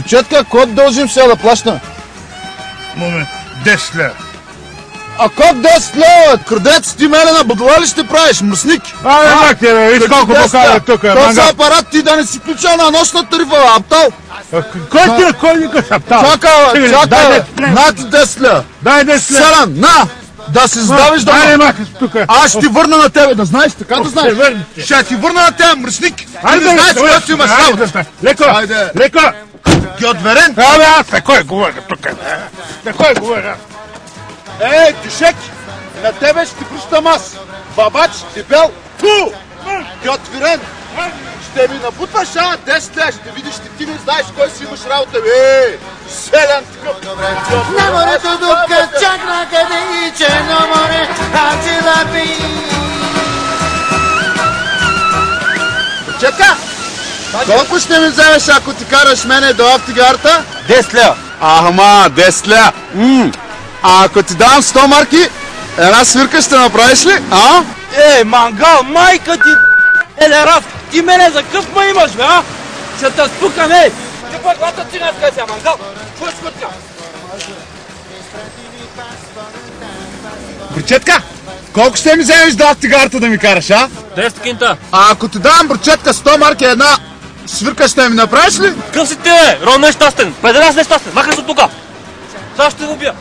Братчетка, код дължим сега да плащаме? Момент, 10 лева. А как 10 лева? Крадец, ти мене на бадло ли ще правиш? Мръсник? Мак те, виж колко покажа тук. Този апарат ти да не си включа на нощна тарифа, аптал? Кой никой са аптал? Чакай, на ти 10 лева. Дай 10 лева. Селан, на! Да се задавиш да... Айде, махаш тук. Аз ще ти върна на тебе, да знаеш, така да знаеш. Ще ти върна на тебе, мръсник. Ти не знаеш, когато си имаш работа. Леко, леко. Гьотверен. Абе, аз на кой говоря тук? На кой говоря? Ей, тишек, на тебе ще ти връщам аз. Бабач, дебел, ту! Гьотверен. Ще ми набутваш 10 лева, ще видиш, ти не знаеш кой си имаш работа, бе! Селян такъв! На морето дупка чакна къде и черно море, хачила пи. Братчетка, колко ще ми вземеш, ако ти караш мене до автогарата? 10 лева. Ама, 10 лева. А ако ти давам 100 марки, една свирка ще направиш ли? А? Мангал, майка ти! Раз, ти мене за къв ме имаш, бе, а? Ще те спукам, ей! Ти пък лата ти не скай сега, мангал! Кой скутка? Братчетка, колко ще ми вземеш до автогарата да ми караш, а? 10 кинта. А ако ти давам, братчетка, 100 марки, една свирка ще ми направиш ли? Къв си ти, бе? Рон нещастен. Педерас нещастен. Махай се от тука. Сега ще го убия.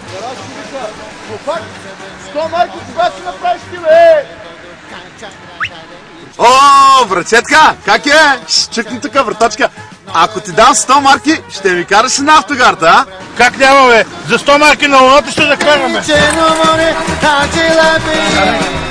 100 марки, кога ще направиш ти, бе? О, братчетка, как е? Чъкни тук, вратачка. Ако ти дам 100 марки, ще ми караш на автогарта, а? Как няма, бе? За 100 марки на луната ще да караме. Черно море, хачила пи.